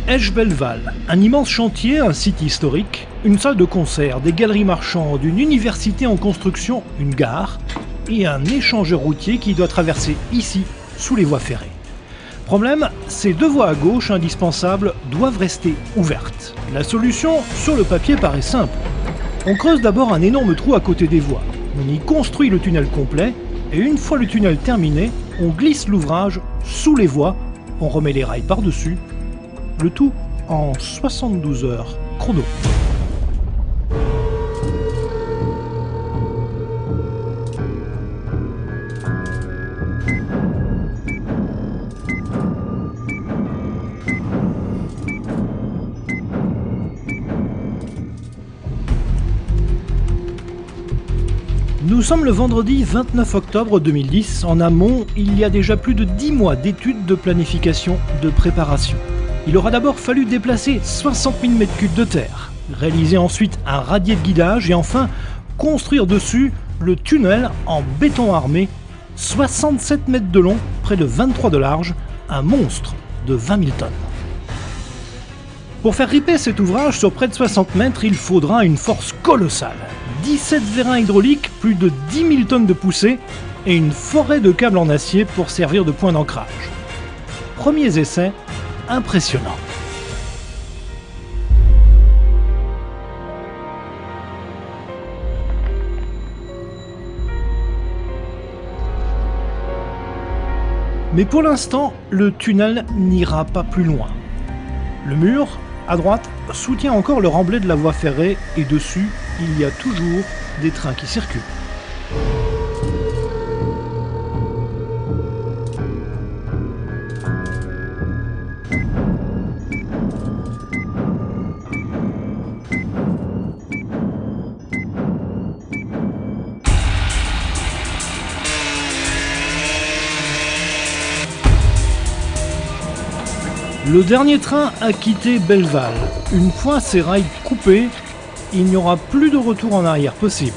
Esch-Bellewalle, un immense chantier, un site historique, une salle de concert, des galeries marchandes, une université en construction, une gare et un échangeur routier qui doit traverser ici, sous les voies ferrées. Problème, ces deux voies à gauche indispensables doivent rester ouvertes. La solution, sur le papier, paraît simple. On creuse d'abord un énorme trou à côté des voies. On y construit le tunnel complet et une fois le tunnel terminé, on glisse l'ouvrage sous les voies, on remet les rails par-dessus, le tout en 72 heures chrono. Nous sommes le vendredi 29 octobre 2010. En amont, il y a déjà plus de 10 mois d'études de planification, de préparation. Il aura d'abord fallu déplacer 60 000 m3 de terre, réaliser ensuite un radier de guidage et enfin construire dessus le tunnel en béton armé, 67 mètres de long, près de 23 de large, un monstre de 20 000 tonnes. Pour faire riper cet ouvrage sur près de 60 mètres, il faudra une force colossale. 17 vérins hydrauliques, plus de 10 000 tonnes de poussée et une forêt de câbles en acier pour servir de point d'ancrage. Premiers essais impressionnants. Mais pour l'instant, le tunnel n'ira pas plus loin. Le mur, à droite, soutient encore le remblai de la voie ferrée et dessus, il y a toujours des trains qui circulent. Le dernier train a quitté Bellewalle. Une fois ces rails coupés, il n'y aura plus de retour en arrière possible.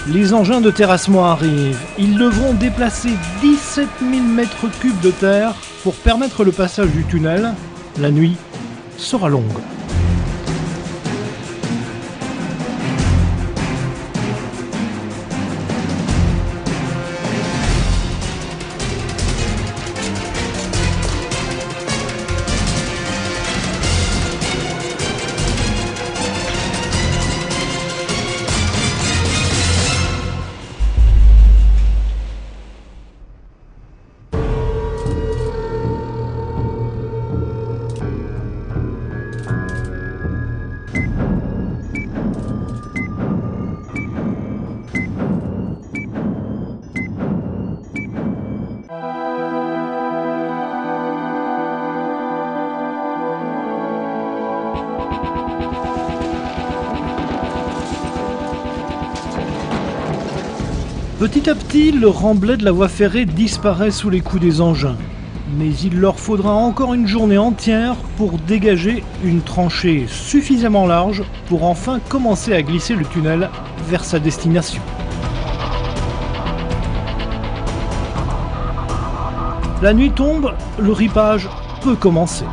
Les engins de terrassement arrivent. Ils devront déplacer 17 000 m3 de terre pour permettre le passage du tunnel. La nuit sera longue. Petit à petit, le remblai de la voie ferrée disparaît sous les coups des engins. Mais il leur faudra encore une journée entière pour dégager une tranchée suffisamment large pour enfin commencer à glisser le tunnel vers sa destination. La nuit tombe, le ripage peut commencer.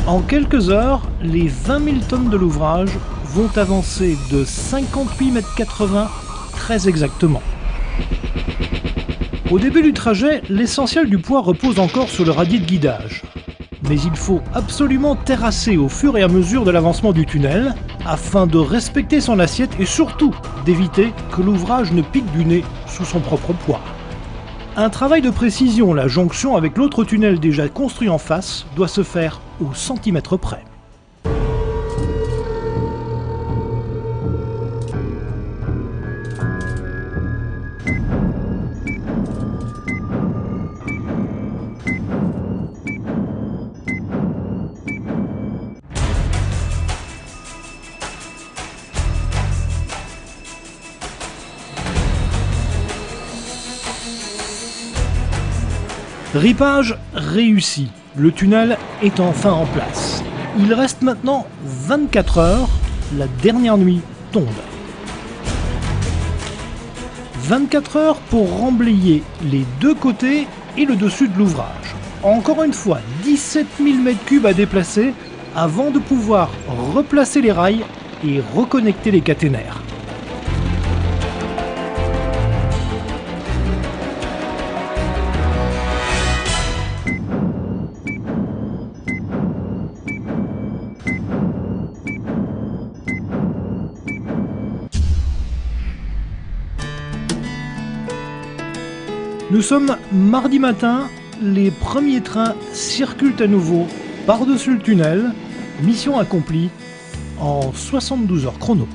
En quelques heures, les 20 000 tonnes de l'ouvrage vont avancer de 58,80 m très exactement. Au début du trajet, l'essentiel du poids repose encore sur le radier de guidage. Mais il faut absolument terrasser au fur et à mesure de l'avancement du tunnel afin de respecter son assiette et surtout d'éviter que l'ouvrage ne pique du nez sous son propre poids. Un travail de précision, la jonction avec l'autre tunnel déjà construit en face, doit se faire au centimètre près. Ripage réussi, le tunnel est enfin en place. Il reste maintenant 24 heures, la dernière nuit tombe. 24 heures pour remblayer les deux côtés et le dessus de l'ouvrage. Encore une fois, 17 000 m3 à déplacer avant de pouvoir replacer les rails et reconnecter les caténaires. Nous sommes mardi matin, les premiers trains circulent à nouveau par-dessus le tunnel, mission accomplie en 72 heures chrono.